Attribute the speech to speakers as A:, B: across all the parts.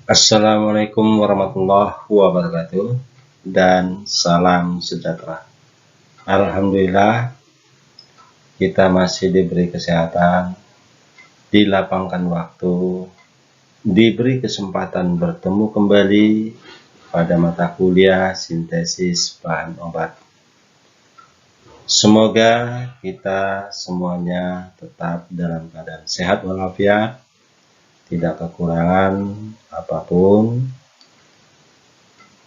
A: Assalamualaikum warahmatullahi wabarakatuh dan salam sejahtera. Alhamdulillah kita masih diberi kesehatan, dilapangkan waktu, diberi kesempatan bertemu kembali pada mata kuliah sintesis bahan obat. Semoga kita semuanya tetap dalam keadaan sehat walafiat, tidak kekurangan apapun,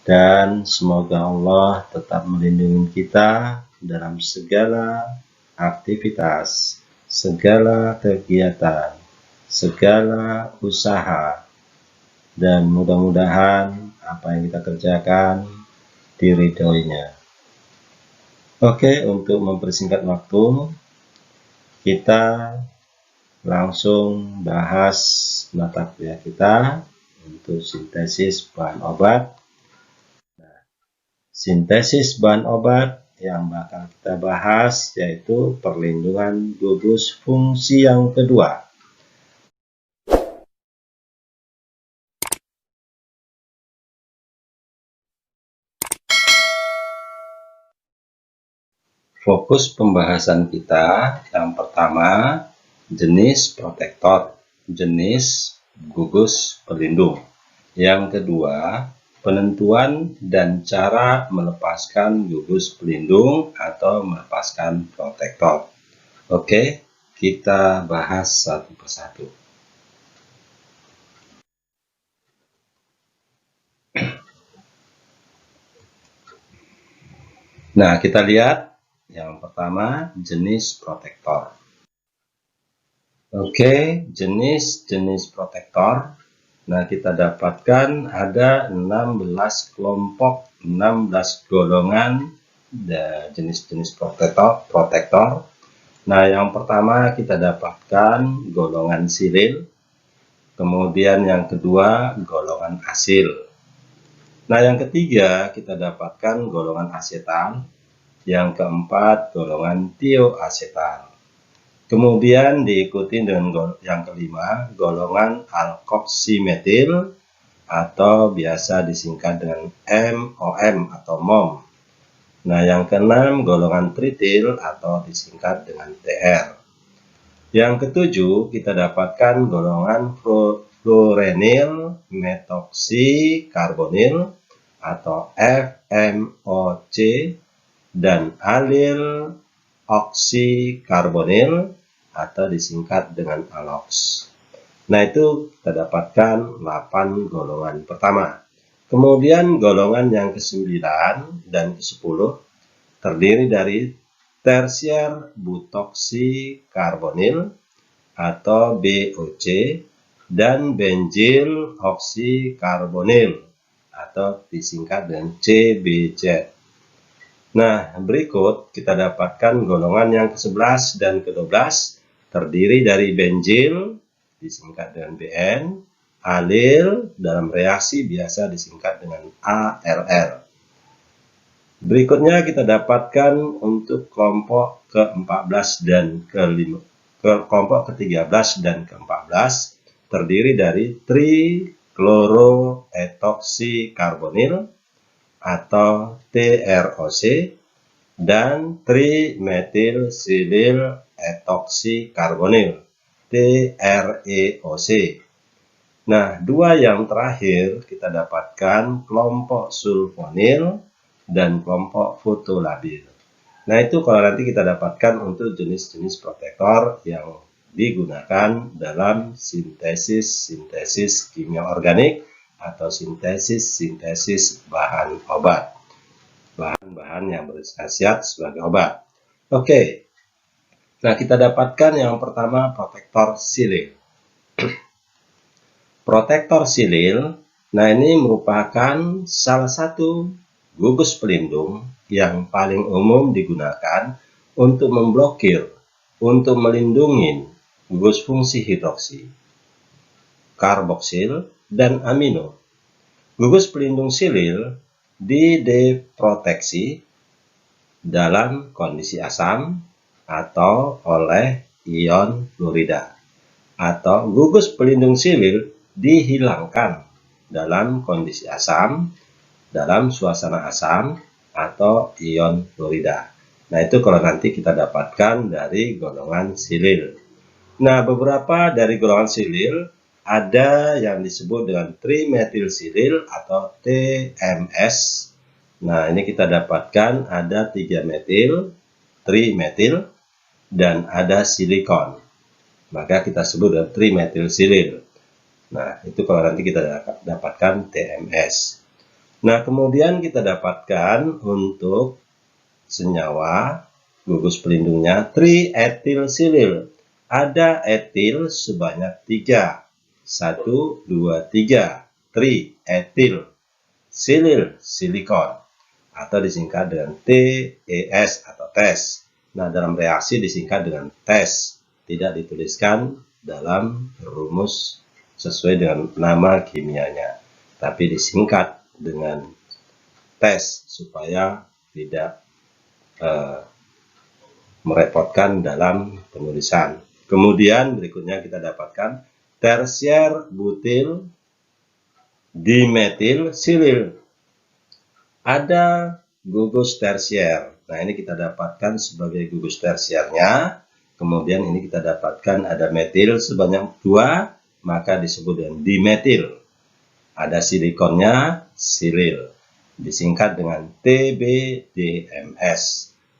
A: dan semoga Allah tetap melindungi kita dalam segala aktivitas, segala kegiatan, segala usaha, dan mudah-mudahan apa yang kita kerjakan diridhoinya. Oke, untuk mempersingkat waktu, kita langsung bahas mata kuliah kita untuk sintesis bahan obat. Sintesis bahan obat yang bakal kita bahas yaitu perlindungan gugus fungsi yang kedua. Fokus pembahasan kita yang pertama, jenis protektor, jenis gugus pelindung. Yang kedua, penentuan dan cara melepaskan gugus pelindung atau melepaskan protektor. Oke, kita bahas satu persatu. Nah, kita lihat yang pertama, jenis protektor. Oke, jenis protektor. Nah, kita dapatkan ada 16 kelompok, 16 golongan jenis-jenis protektor. Nah, yang pertama kita dapatkan golongan silil, kemudian yang kedua golongan asil. Nah, yang ketiga kita dapatkan golongan asetan, yang keempat golongan tioasetan. Kemudian diikuti dengan yang kelima, golongan alkoksimetil atau biasa disingkat dengan MOM atau MOM. Nah, yang keenam, golongan tritil atau disingkat dengan TR. Yang ketujuh, kita dapatkan golongan fluorenil metoxikarbonil atau FMOC dan alil oksikarbonil atau disingkat dengan alox. Nah, itu kita dapatkan 8 golongan pertama. Kemudian golongan yang ke-9 dan ke-10 terdiri dari tersier butoxikarbonil atau BOC dan benzil oksikarbonil atau disingkat dengan CBZ. Nah, berikut kita dapatkan golongan yang ke-11 dan ke-12 terdiri dari benzil disingkat dengan BN, alil dalam reaksi biasa disingkat dengan ALL. Berikutnya kita dapatkan untuk kelompok ke-14 dan kelompok ke-13 dan ke-14 terdiri dari trichloroetoxikarbonil atau TROC dan trimetilsilil etoxikarbonil TREOC. Nah, dua yang terakhir kita dapatkan kelompok sulfonil dan kelompok fotolabil. Nah, itu kalau nanti kita dapatkan untuk jenis-jenis protektor yang digunakan dalam sintesis kimia organik atau sintesis bahan obat. Bahan-bahan yang berkhasiat sebagai obat. Oke. Nah, kita dapatkan yang pertama protektor silil. Protektor silil, nah ini merupakan salah satu gugus pelindung yang paling umum digunakan untuk memblokir, untuk melindungi gugus fungsi hidroksi, karboksil, dan amino. Gugus pelindung silil dideproteksi dalam kondisi asam atau oleh ion fluorida. Atau gugus pelindung silil dihilangkan dalam kondisi asam, dalam suasana asam, atau ion klorida. Nah, itu kalau nanti kita dapatkan dari golongan silil. Nah, beberapa dari golongan silil ada yang disebut dengan trimetilsilil atau TMS. Nah, ini kita dapatkan ada 3 metil, trimetil, dan ada silikon. Maka kita sebut dengan trimetilsilil. Nah, itu kalau nanti kita dapatkan TMS. Nah, kemudian kita dapatkan untuk senyawa gugus pelindungnya trietilsilil. Ada etil sebanyak 3. 1, 2, 3. Trietil. Silil, silikon. Atau disingkat dengan TES atau TES. Nah, dalam reaksi disingkat dengan TES. Tidak dituliskan dalam rumus sesuai dengan nama kimianya. Tapi disingkat dengan TES supaya tidak merepotkan dalam penulisan. Kemudian berikutnya kita dapatkan tersier butil dimetil silil. Ada gugus tersier. Nah, ini kita dapatkan sebagai gugus tersiernya. Kemudian ini kita dapatkan ada metil sebanyak 2, maka disebut dengan dimetil. Ada silikonnya, silil. Disingkat dengan TBDMS.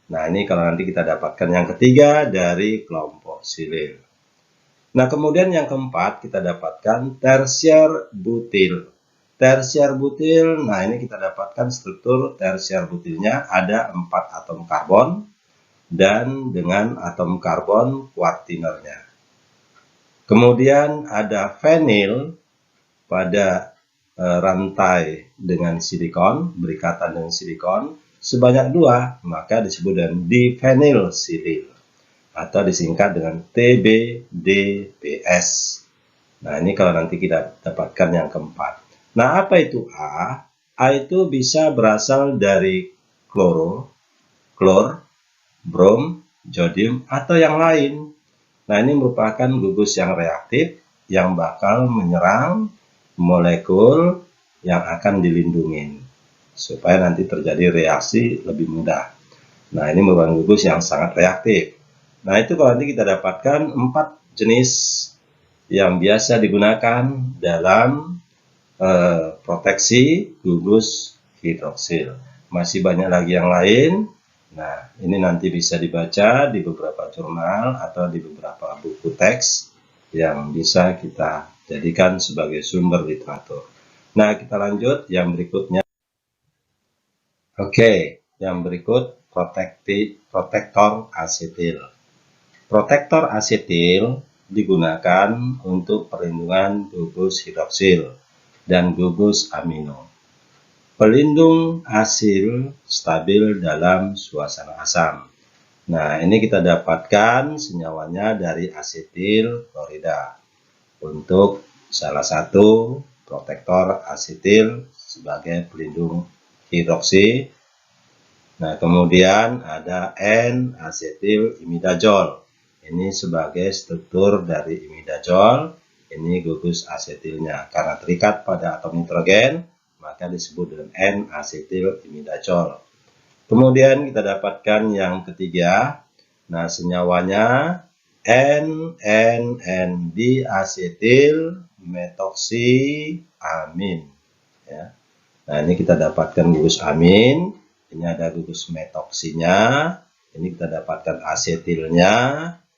A: Nah, ini kalau nanti kita dapatkan yang ketiga dari kelompok silil. Nah, kemudian yang keempat kita dapatkan tersier butil. Tersier butil, nah ini kita dapatkan struktur tersier butilnya ada 4 atom karbon dan dengan atom karbon kuartinernya. Kemudian ada fenil pada rantai dengan silikon, berikatan dengan silikon sebanyak 2, maka disebut dengan difenilsilil atau disingkat dengan TBDPS. Nah, ini kalau nanti kita dapatkan yang keempat. Nah, apa itu A? A itu bisa berasal dari klor, brom, jodium, atau yang lain. Nah, ini merupakan gugus yang reaktif yang bakal menyerang molekul yang akan dilindungi supaya nanti terjadi reaksi lebih mudah. Nah, ini merupakan gugus yang sangat reaktif. Nah, itu kalau nanti kita dapatkan 4 jenis yang biasa digunakan dalam proteksi gugus hidroksil. Masih banyak lagi yang lain. Nah, ini nanti bisa dibaca di beberapa jurnal atau di beberapa buku teks yang bisa kita jadikan sebagai sumber literatur. Nah, kita lanjut yang berikutnya. Oke, yang berikut protektor asetil. Protektor asetil digunakan untuk perlindungan gugus hidroksil dan gugus amino. Pelindung asil stabil dalam suasana asam. Nah, ini kita dapatkan senyawanya dari asetil klorida. Untuk salah satu protektor asetil sebagai pelindung hidroksi. Nah, kemudian ada N-asetil imidazol. Ini sebagai struktur dari imidazol. Ini gugus asetilnya. Karena terikat pada atom nitrogen, maka disebut dengan N-asetil imidazol. Kemudian kita dapatkan yang ketiga. Nah, senyawanya N-N-N-diasetil metoksiamin. Ya. Nah, ini kita dapatkan gugus amin. Ini ada gugus metoksinya. Ini kita dapatkan asetilnya.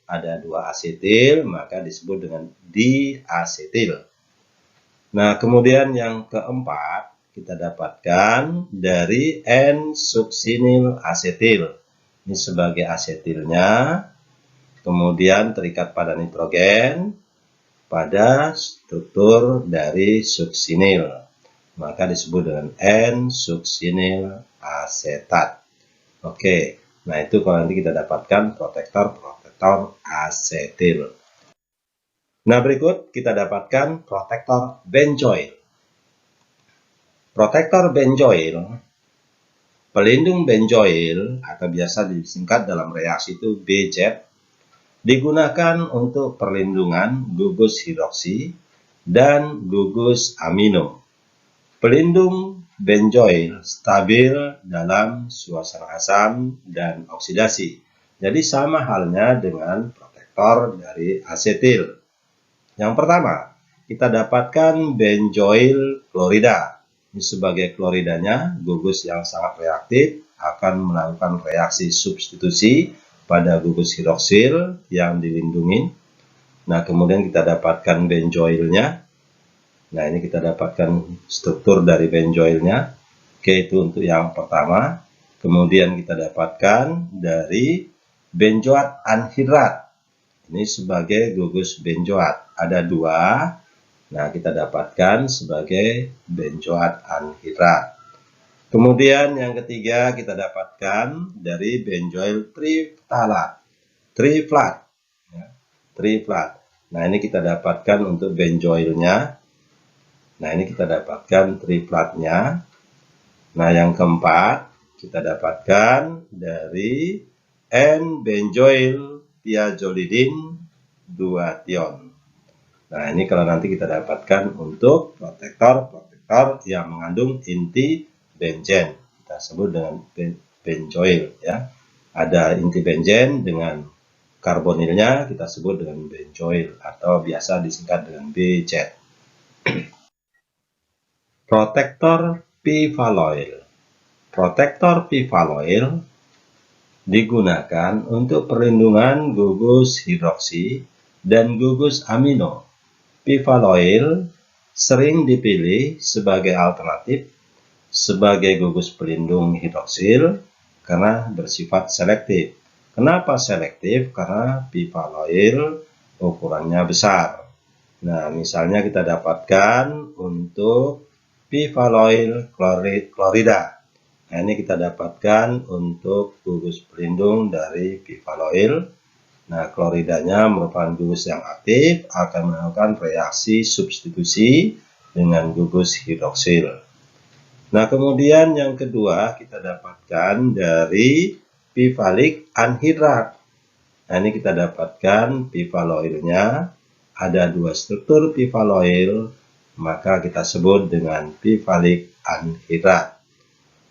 A: Ada 2 asetil, maka disebut dengan diasetil. Nah, kemudian yang keempat, kita dapatkan dari N-suksinil asetil. Ini sebagai asetilnya. Kemudian terikat pada nitrogen pada struktur dari suksinil, maka disebut dengan N-suksinil asetat. Oke, nah itu kalau nanti kita dapatkan protektor asetil. Nah, berikut kita dapatkan protektor benzoil. Protektor benzoil, pelindung benzoil atau biasa disingkat dalam reaksi itu BZ, digunakan untuk perlindungan gugus hidroksi dan gugus amino. Pelindung benzoil stabil dalam suasana asam dan oksidasi. Jadi sama halnya dengan protektor dari asetil. Yang pertama, kita dapatkan benzoil klorida. Ini sebagai kloridanya, gugus yang sangat reaktif akan melakukan reaksi substitusi pada gugus hidroksil yang dilindungi. Nah, kemudian kita dapatkan benzoilnya. Nah, ini kita dapatkan struktur dari benzoilnya. Oke, itu untuk yang pertama. Kemudian kita dapatkan dari benzoat anhidrat. Ini sebagai gugus benzoat. Ada dua. Nah, kita dapatkan sebagai benzoat anhidrat. Kemudian yang ketiga kita dapatkan dari benzoil triftalat. Triflat. Ya, triflat. Nah, ini kita dapatkan untuk benzoilnya. Nah, ini kita dapatkan triflatnya. Nah, yang keempat kita dapatkan dari N-benzoil thiazolidin 2 tion. Nah, ini kalau nanti kita dapatkan untuk protektor yang mengandung inti benzen. Kita sebut dengan benzoil ya. Ada inti benzen dengan karbonilnya kita sebut dengan benzoil atau biasa disingkat dengan BZ. Protektor pivaloil. Protektor pivaloil digunakan untuk perlindungan gugus hidroksi dan gugus amino. Pivaloil sering dipilih sebagai alternatif sebagai gugus pelindung hidroksil karena bersifat selektif. Kenapa selektif? Karena pivaloil ukurannya besar. Nah, misalnya kita dapatkan untuk pivaloil klorida. Nah, ini kita dapatkan untuk gugus pelindung dari pivaloil. Nah, kloridanya merupakan gugus yang aktif, akan melakukan reaksi substitusi dengan gugus hidroksil. Nah, kemudian yang kedua kita dapatkan dari pivalik anhidrat. Nah, ini kita dapatkan pivaloilnya. Ada dua struktur pivaloil, maka kita sebut dengan pivalik anhidrat.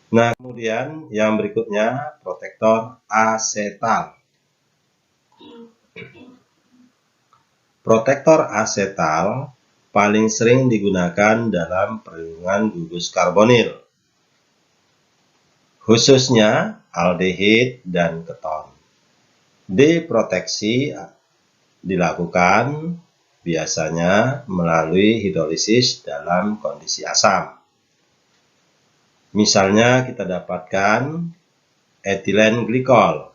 A: Nah, kemudian yang berikutnya protektor asetal. Protektor asetal paling sering digunakan dalam perlindungan gugus karbonil, khususnya aldehid dan keton. Deproteksi dilakukan biasanya melalui hidrolisis dalam kondisi asam. Misalnya kita dapatkan etilen glikol.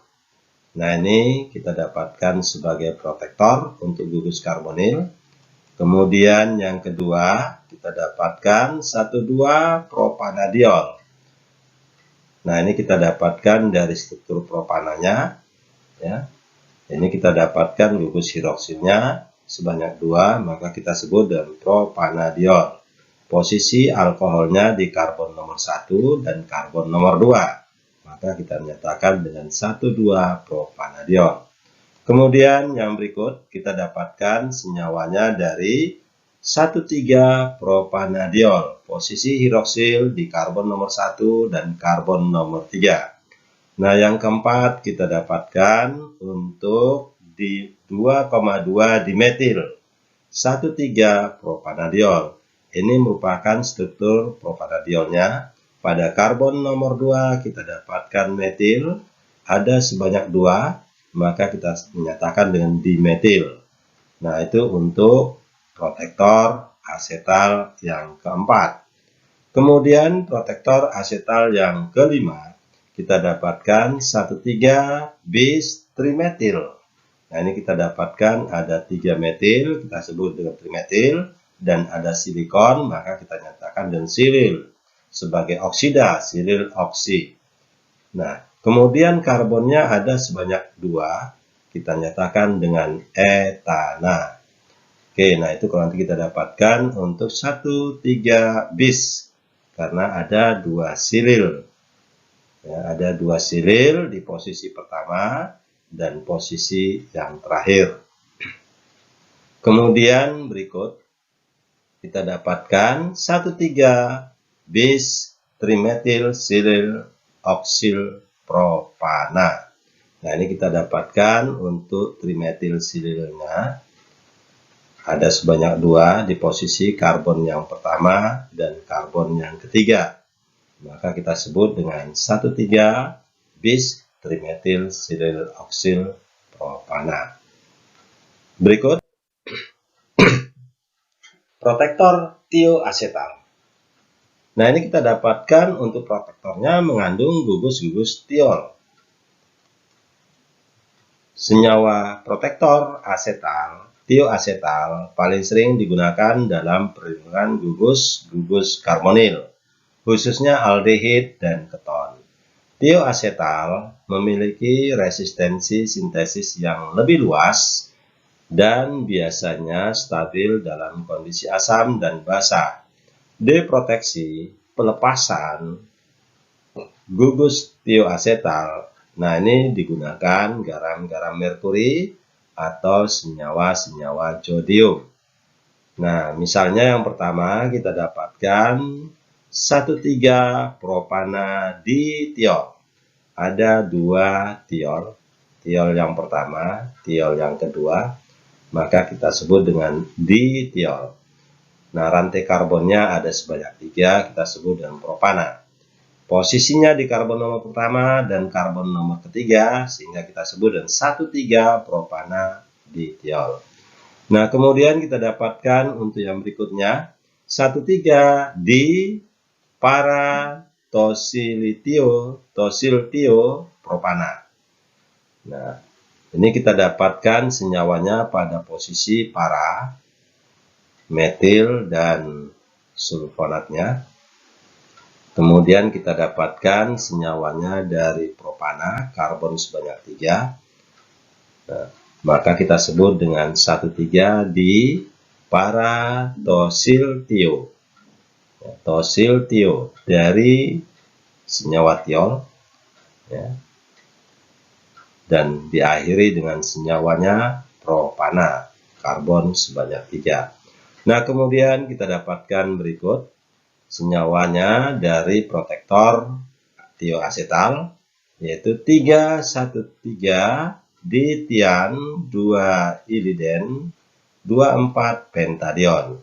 A: Nah, ini kita dapatkan sebagai protektor untuk gugus karbonil. Kemudian yang kedua kita dapatkan 1,2-propanadiol. Nah, ini kita dapatkan dari struktur propananya. Ya. Ini kita dapatkan gugus hidroksilnya sebanyak 2, maka kita sebut dengan propanadiol. Posisi alkoholnya di karbon nomor 1 dan karbon nomor 2. Maka kita menyatakan dengan 1,2-propanadiol. Kemudian yang berikut kita dapatkan senyawanya dari 1,3-propanadiol. Posisi hidroksil di karbon nomor 1 dan karbon nomor 3. Nah, yang keempat kita dapatkan untuk di 2,2 dimetil 1,3-propanadiol. Ini merupakan struktur propanadiolnya. Pada karbon nomor 2 kita dapatkan metil, ada sebanyak 2, maka kita menyatakan dengan dimetil. Nah, itu untuk protektor asetal yang keempat. Kemudian protektor asetal yang kelima, kita dapatkan 1,3-bis trimetil. Nah, ini kita dapatkan ada 3 metil, kita sebut dengan trimetil, dan ada silikon, maka kita nyatakan dengan silil sebagai oksida, silil oksi. Nah, kemudian karbonnya ada sebanyak 2, kita nyatakan dengan etana. Oke, nah itu kalau nanti kita dapatkan untuk 1,3-bis, karena ada 2 silil. Ya, ada 2 silil di posisi pertama dan posisi yang terakhir. Kemudian berikut kita dapatkan 1,3 bis trimetil silil oksil propana. Nah, ini kita dapatkan untuk trimetil sililnya. Ada sebanyak 2 di posisi karbon yang pertama dan karbon yang ketiga. Maka kita sebut dengan 1,3 bis trimetil silil oksil propana. Berikut protektor tioasetal. Nah, ini kita dapatkan untuk protektornya mengandung gugus-gugus tiol. Senyawa protektor asetal, tioasetal, paling sering digunakan dalam perlindungan gugus-gugus karbonil, khususnya aldehid dan keton. Tioasetal memiliki resistensi sintesis yang lebih luas dan biasanya stabil dalam kondisi asam dan basah. Deproteksi, pelepasan gugus tioasetal. Nah, ini digunakan garam-garam merkuri atau senyawa-senyawa jodium. Nah, misalnya yang pertama kita dapatkan 1,3 propana ditiol. Ada 2 tiol. Tiol yang pertama, tiol yang kedua, maka kita sebut dengan ditiol. Nah, rantai karbonnya ada sebanyak 3, kita sebut dengan propana. Posisinya di karbon nomor pertama dan karbon nomor ketiga, sehingga kita sebut dengan 1,3 propana ditiol. Nah, kemudian kita dapatkan untuk yang berikutnya, 1,3 di para-tosiltio propana. Nah, ini kita dapatkan senyawanya pada posisi para, metil, dan sulfonatnya. Kemudian kita dapatkan senyawanya dari propana, karbon sebanyak 3. Nah, maka kita sebut dengan 1,3 di para-tosiltio. Tosiltio dari senyawa tiol, ya, dan diakhiri dengan senyawanya propana, karbon sebanyak 3. Nah, kemudian kita dapatkan berikut senyawanya dari protektor tioasetal, yaitu 3,1,3 ditian 2 iliden 2,4 pentadion.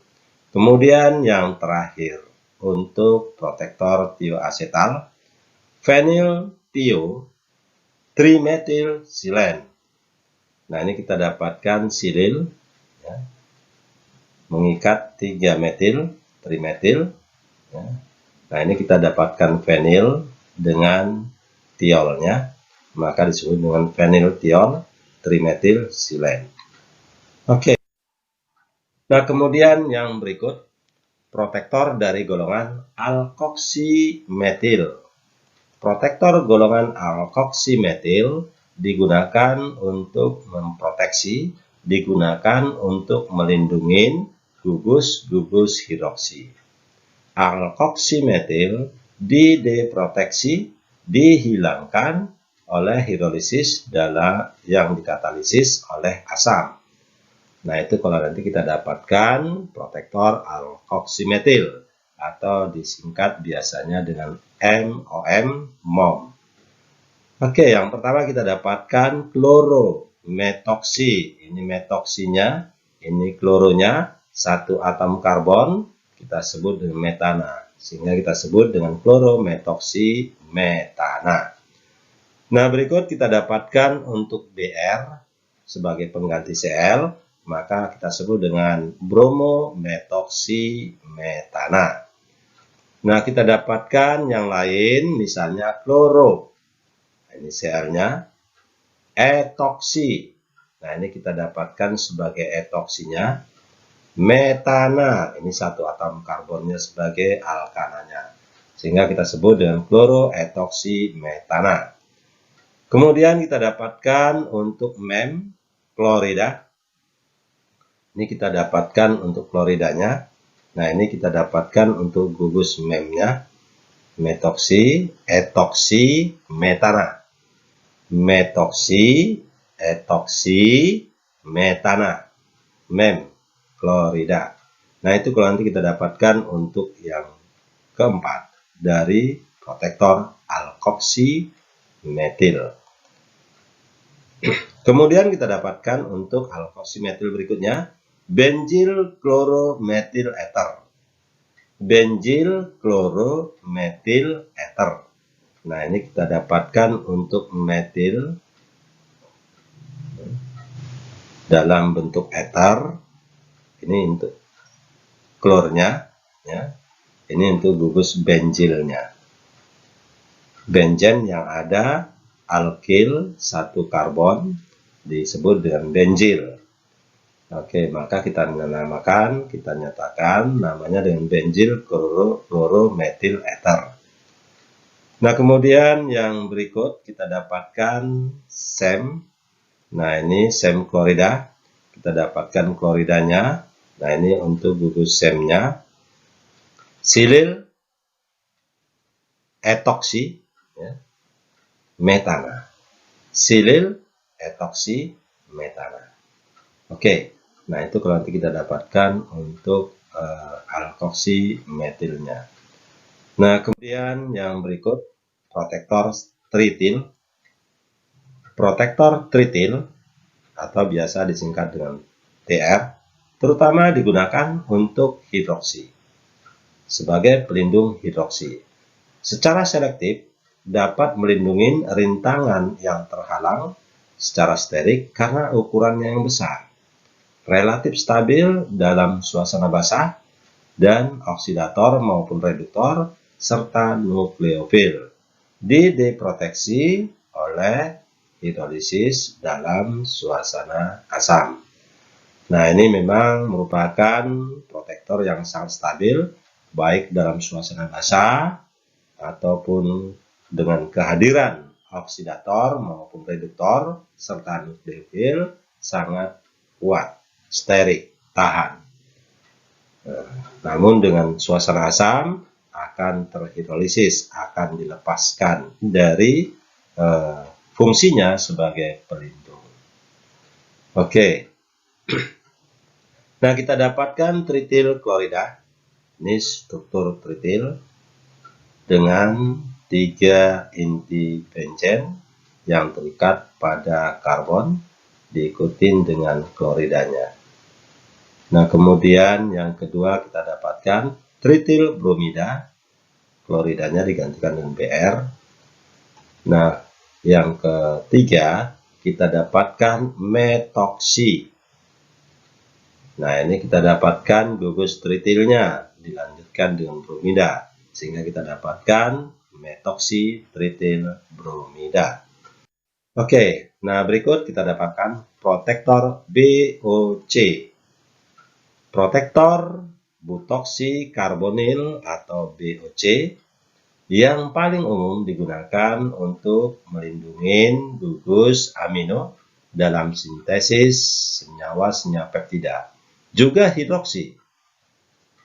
A: Kemudian yang terakhir untuk protektor tioasetal, fenyl tio trimetil silen. Nah, ini kita dapatkan silil, ya, mengikat 3 metil, trimetil. Ya. Nah, ini kita dapatkan fenyl dengan tiolnya, maka disebut dengan fenyl tiol trimetil silen. Oke. Nah, kemudian yang berikut, protektor dari golongan alkoksimetil. Protektor golongan alkoksimetil digunakan untuk memproteksi, digunakan untuk melindungi gugus-gugus hidroksi. Alkoksimetil dideproteksi, dihilangkan oleh hidrolisis yang dikatalisis oleh asam. Nah, itu kalau nanti kita dapatkan protektor alkoksimetil atau disingkat biasanya dengan MOM. Oke, yang pertama kita dapatkan klorometoksi. Ini metoksinya, ini kloronya, 1 atom karbon, kita sebut dengan metana. Sehingga kita sebut dengan klorometoksi metana. Nah, berikut kita dapatkan untuk Br sebagai pengganti Cl, maka kita sebut dengan bromometoksi metana. Nah, kita dapatkan yang lain, misalnya kloro. Ini Cl-nya, etoksi. Nah, ini kita dapatkan sebagai etoksinya. Metana, ini 1 atom karbonnya sebagai alkananya. Sehingga kita sebut dengan kloroetoksi metana. Kemudian kita dapatkan untuk mem, klorida. Ini kita dapatkan untuk kloridanya. Nah, ini kita dapatkan untuk gugus memnya, metoksi, etoksi, metana. Metoksi, etoksi, metana. Mem, klorida. Nah, itu kalau nanti kita dapatkan untuk yang keempat. dari protektor alkoksimetil. Kemudian kita dapatkan untuk alkoksimetil berikutnya, benzyl chloromethyl ether. Benzyl chloromethyl ether. Nah, ini kita dapatkan untuk metil dalam bentuk ether. Ini untuk klornya, ya. Ini untuk gugus benzilnya. Benzen yang ada alkil satu karbon disebut dengan benzil. Oke, maka kita nyatakan namanya dengan benzyl chloromethyl ether. Nah, kemudian yang berikut kita dapatkan SEM. Nah, ini SEM klorida. Kita dapatkan kloridanya. Nah, ini untuk gugus SEM-nya. Silil etoksi, ya, metana. Silil etoksi metana. Oke, nah itu kalau nanti kita dapatkan untuk alkoksimetilnya. Nah, kemudian yang berikut protektor tritil. Protektor tritil atau biasa disingkat dengan TR, terutama digunakan untuk hidroksi sebagai pelindung hidroksi. Secara selektif dapat melindungi rintangan yang terhalang secara sterik karena ukurannya yang besar, relatif stabil dalam suasana basah, dan oksidator maupun reduktor serta nukleofil diproteksi oleh hidrolisis dalam suasana asam. Nah, ini memang merupakan protektor yang sangat stabil baik dalam suasana basah ataupun dengan kehadiran oksidator maupun reduktor serta nukleofil sangat kuat, sterik, tahan. Namun dengan suasana asam akan terhidrolisis, akan dilepaskan dari fungsinya sebagai pelindung. Oke. Nah, kita dapatkan tritil klorida. Ini struktur tritil dengan 3 inti benzen yang terikat pada karbon diikuti dengan kloridanya. Nah, kemudian yang kedua kita dapatkan tritil bromida, kloridanya digantikan dengan Br. Nah, yang ketiga kita dapatkan metoksi. Nah, ini kita dapatkan gugus tritilnya dilanjutkan dengan bromida, sehingga kita dapatkan metoksi tritil bromida. Oke, nah berikut kita dapatkan protektor BOC. Protektor butoksi karbonil atau BOC yang paling umum digunakan untuk melindungi gugus amino dalam sintesis senyawa-senyawa peptida, juga hidroksi,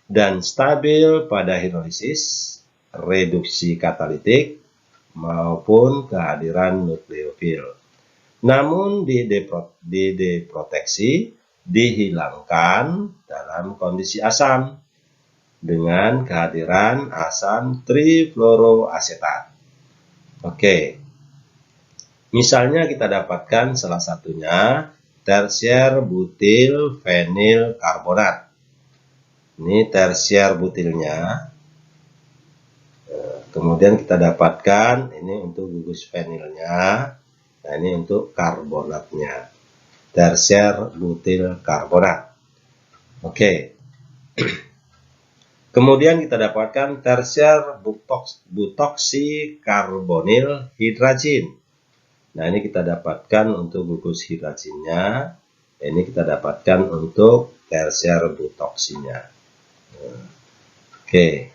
A: dan stabil pada hidrolisis, reduksi katalitik, maupun kehadiran nukleofil. Namun diproteksi dihilangkan dalam kondisi asam dengan kehadiran asam trifluoroasetat. Oke. Misalnya kita dapatkan salah satunya tersier butil fenil karbonat. Ini tersier butilnya. Kemudian kita dapatkan ini untuk gugus fenilnya. Nah, ini untuk karbonatnya. Tersier butil karbonat. Oke. Kemudian kita dapatkan tersier butoksi karbonil hidrazin. Nah, ini kita dapatkan untuk gugus hidrazинnya. Ini kita dapatkan untuk tersier butoksinya. Oke.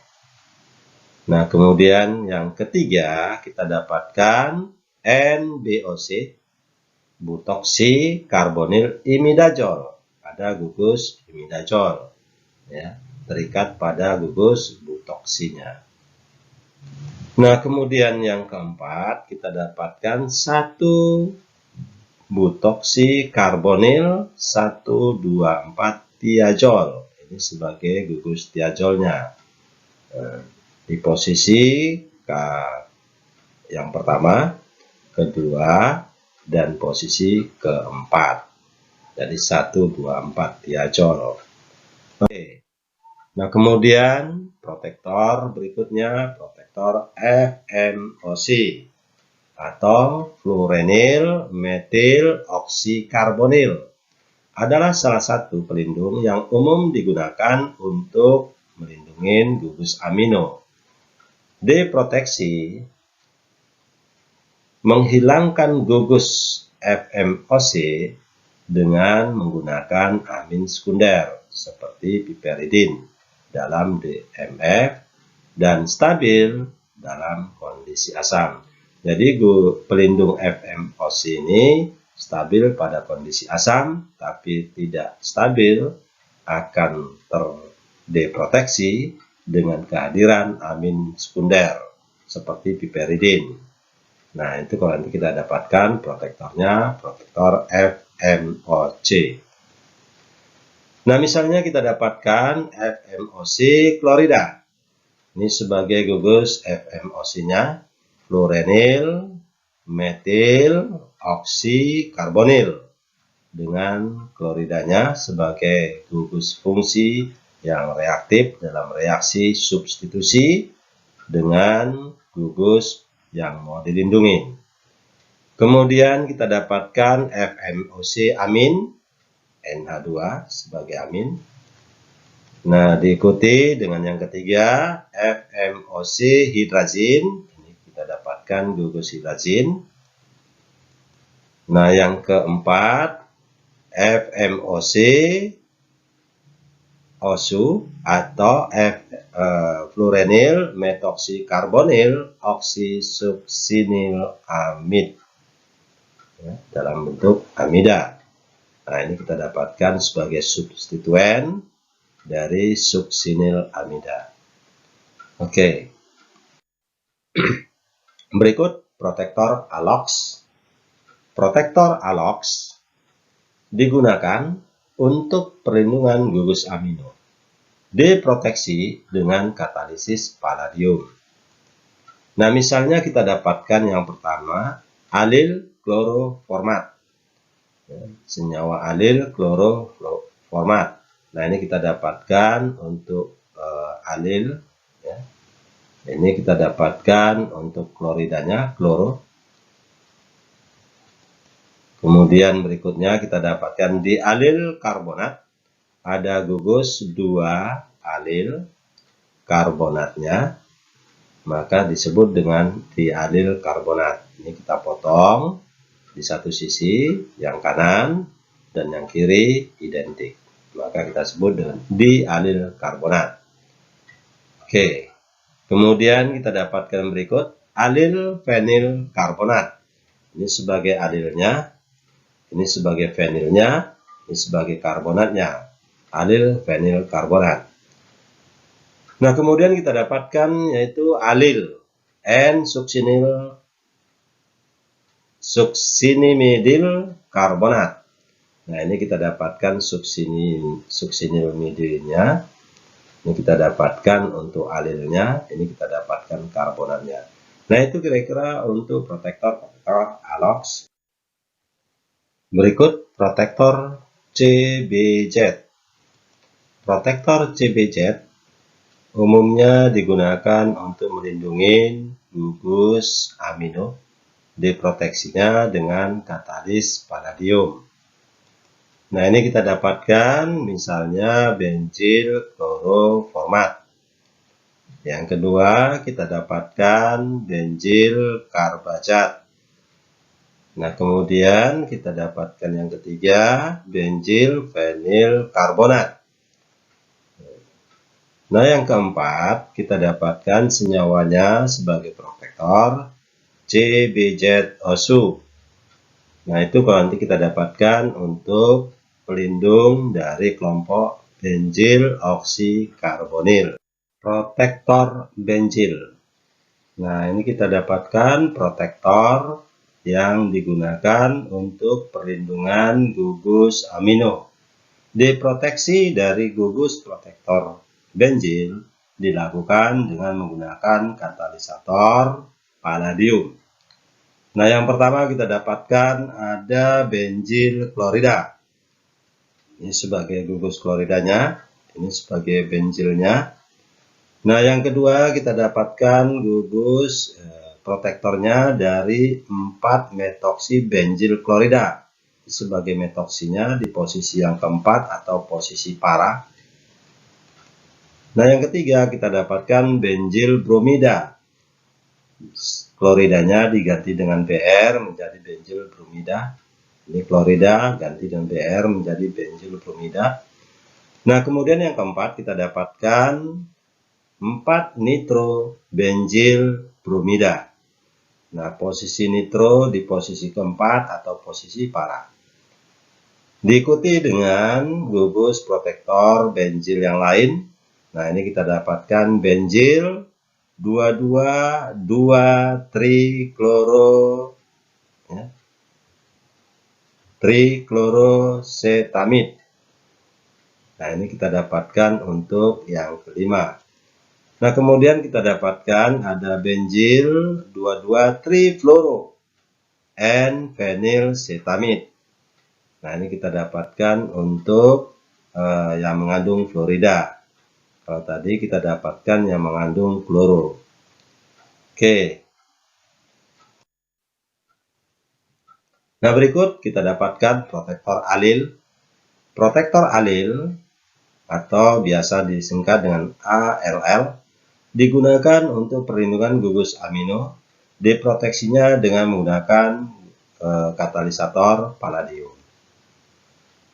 A: Nah, kemudian yang ketiga kita dapatkan NBOC, butoksi karbonil imidazol. Ada gugus imidazol, ya, terikat pada gugus butoksinya. Nah, kemudian yang keempat kita dapatkan 1 butoksi karbonil 1,2,4 tiazol. Ini sebagai gugus tiazolnya. di posisi yang pertama, kedua, dan posisi keempat. Jadi 1, 2, 4 diacol. Oke. Nah, kemudian protektor berikutnya, protektor FMOC atau fluorenil metil oksikarbonil adalah salah satu pelindung yang umum digunakan untuk melindungi gugus amino. Deproteksi menghilangkan gugus FMOC dengan menggunakan amin sekunder seperti piperidin dalam DMF dan stabil dalam kondisi asam. Jadi pelindung FMOC ini stabil pada kondisi asam, tapi tidak stabil akan terdeproteksi dengan kehadiran amin sekunder seperti piperidin. Nah, itu kalau nanti kita dapatkan protektornya, protektor FMOC. Nah, misalnya kita dapatkan FMOC klorida. Ini sebagai gugus FMOC-nya, fluorenil metil oksikarbonil dengan kloridanya sebagai gugus fungsi yang reaktif dalam reaksi substitusi dengan gugus yang mau dilindungi. Kemudian kita dapatkan FMOC amin, NH2 sebagai amin. Nah, diikuti dengan yang ketiga, FMOC hidrazin. Ini kita dapatkan gugus hidrazin. Nah, yang keempat, FMOC OSU atau fluorenil metoksikarbonil oksisuccinilamid ya, dalam bentuk amida. Nah, ini kita dapatkan sebagai substituen dari succinilamida. Oke. Berikut protektor alox. Protektor alox digunakan untuk perlindungan gugus amino. Deproteksi dengan katalisis palladium. Nah, misalnya kita dapatkan yang pertama, alil kloroformat. Senyawa alil kloroformat. Nah, ini kita dapatkan untuk alil. Ya. Ini kita dapatkan untuk kloridanya, kloro. Kemudian berikutnya kita dapatkan di alil karbonat. Ada gugus 2 alil karbonatnya. Maka disebut dengan dialil karbonat. Ini kita potong di satu sisi, yang kanan dan yang kiri identik. Maka kita sebut dengan dialil karbonat. Oke. Kemudian kita dapatkan berikut alil fenil karbonat. Ini sebagai alilnya, ini sebagai fenilnya, ini sebagai karbonatnya. Alil fenil karbonat. Nah, kemudian kita dapatkan yaitu alil N-suksinimidil karbonat. Nah, ini kita dapatkan suksinimidilnya. Ini kita dapatkan untuk alilnya, ini kita dapatkan karbonatnya. Nah, itu kira-kira untuk protektor alox. Berikut protektor CBZ. Protektor CBZ umumnya digunakan untuk melindungi gugus amino. Deproteksinya dengan katalis palladium. Nah, ini kita dapatkan misalnya benzil kloroformat. Yang kedua, kita dapatkan benzil karbazat. Nah, kemudian kita dapatkan yang ketiga, benzil fenil karbonat. Nah, yang keempat, kita dapatkan senyawanya sebagai protektor CBZOSU. Nah, itu kalau nanti kita dapatkan untuk pelindung dari kelompok benzil oksikarbonil. Protektor benzil. Nah, ini kita dapatkan protektor yang digunakan untuk perlindungan gugus amino. Deproteksi dari gugus protektor benzil dilakukan dengan menggunakan katalisator vanadium. Nah, yang pertama kita dapatkan ada benzil klorida. Ini sebagai gugus kloridanya, ini sebagai benzilnya. Nah, yang kedua kita dapatkan gugus protektornya dari 4 metoksi benzil klorida. Sebagai metoksinya di posisi yang keempat atau posisi para. Nah, yang ketiga kita dapatkan benzil bromida. Kloridanya diganti dengan Br menjadi benzil bromida. Ini klorida ganti dengan Br menjadi benzil bromida. Nah, kemudian yang keempat kita dapatkan 4 nitro benzil bromida. Nah, posisi nitro di posisi keempat atau posisi para. Diikuti dengan gugus protektor benzil yang lain. Nah, ini kita dapatkan benzil 2,2,2-trikloro ya, triklorosetamid. Nah, ini kita dapatkan untuk yang kelima. Nah, kemudian kita dapatkan ada benzil 2,2-trifluoro N-fenilsetamid. Nah, ini kita dapatkan untuk yang mengandung fluorida. Kalau tadi kita dapatkan yang mengandung kloro. Oke. Nah, berikut kita dapatkan protektor alil. Protektor alil atau biasa disingkat dengan ALL digunakan untuk perlindungan gugus amino. Diproteksinya dengan menggunakan katalisator vanadium.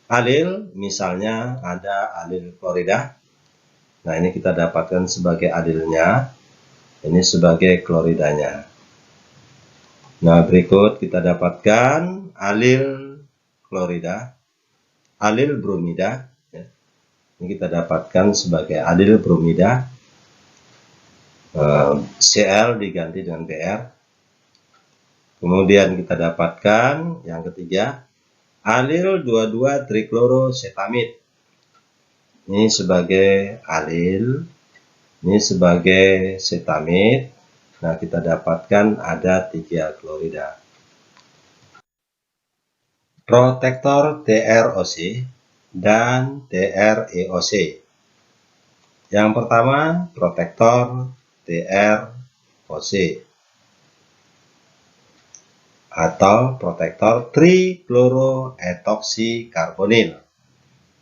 A: Alil misalnya ada alil klorida. Nah, ini kita dapatkan sebagai alilnya. Ini sebagai kloridanya. Nah, berikut kita dapatkan alil klorida, alil bromida. Ya. Ini kita dapatkan sebagai alil bromida. Cl diganti dengan Br. Kemudian kita dapatkan yang ketiga, alil 2,2-triklorosetamid. Ini sebagai alil, ini sebagai setamid. Nah, kita dapatkan ada 3 klorida. Protektor TROC dan TREOC. Yang pertama, protektor TROC atau protektor trichloroethoxykarbonil.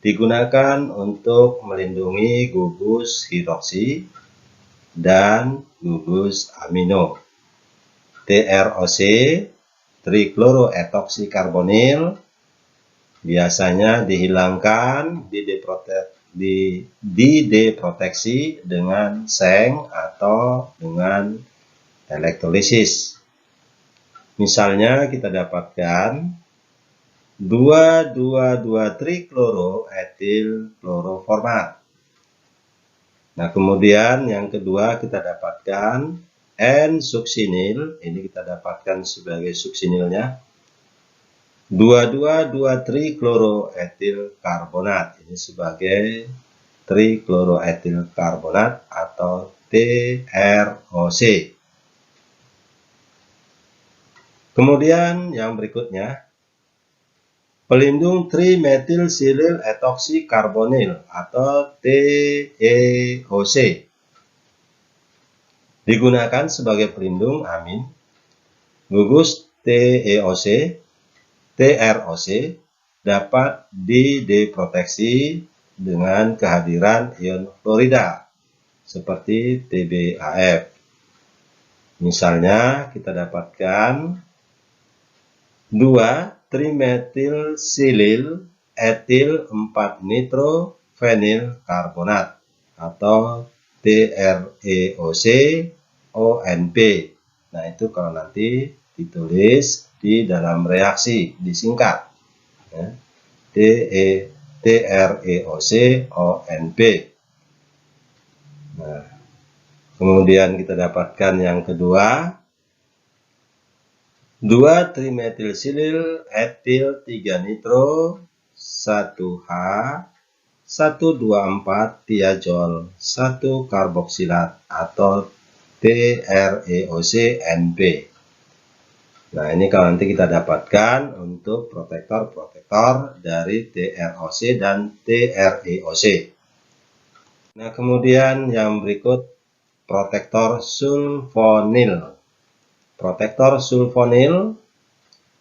A: Digunakan untuk melindungi gugus hidroksi dan gugus amino. TROC, trichloroethoxykarbonil, biasanya dihilangkan, dideproteksi dengan seng atau dengan elektrolisis. Misalnya kita dapatkan 2,2,2-trichloroethylchloroformat. Nah, kemudian yang kedua kita dapatkan N-suksinil, ini kita dapatkan sebagai suksinilnya. 2,2,2-trichloroethylkarbonat, ini sebagai trichloroethylkarbonat atau TROC. Kemudian yang berikutnya, pelindung trimethyl-silyl ethoxykarbonil atau TEOC. Digunakan sebagai pelindung amin. Gugus TEOC, TROC dapat dideproteksi dengan kehadiran ion fluorida seperti TBAF. Misalnya kita dapatkan 2,3-methyl-silyl etil 4-nitrophenilkarbonat atau TREOC ONP. Nah, itu kalau nanti ditulis di dalam reaksi disingkat ya. TREOC ONP. Nah, kemudian kita dapatkan yang kedua, 2,3-methyl-silyl etil 3-nitro 1H 1,2,4 tiazol 1 karboksilat atau TREOC-NP. Nah, ini kalau nanti kita dapatkan untuk protektor-protektor dari TROC dan TREOC. Nah, kemudian yang berikut protektor sulfonil. Protektor sulfonil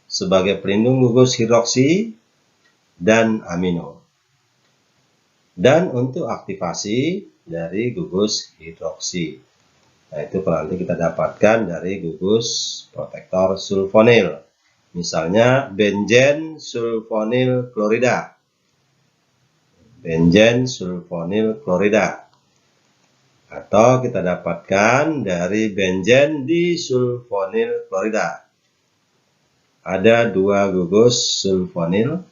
A: sebagai pelindung gugus hidroksi dan amino. Dan untuk aktivasi dari gugus hidroksi. Nah, itu kalau nanti kita dapatkan dari gugus protektor sulfonil. Misalnya benzen sulfonil klorida. Benzen sulfonil klorida. Atau kita dapatkan dari benzen disulfonil klorida. Ada 2 gugus sulfonil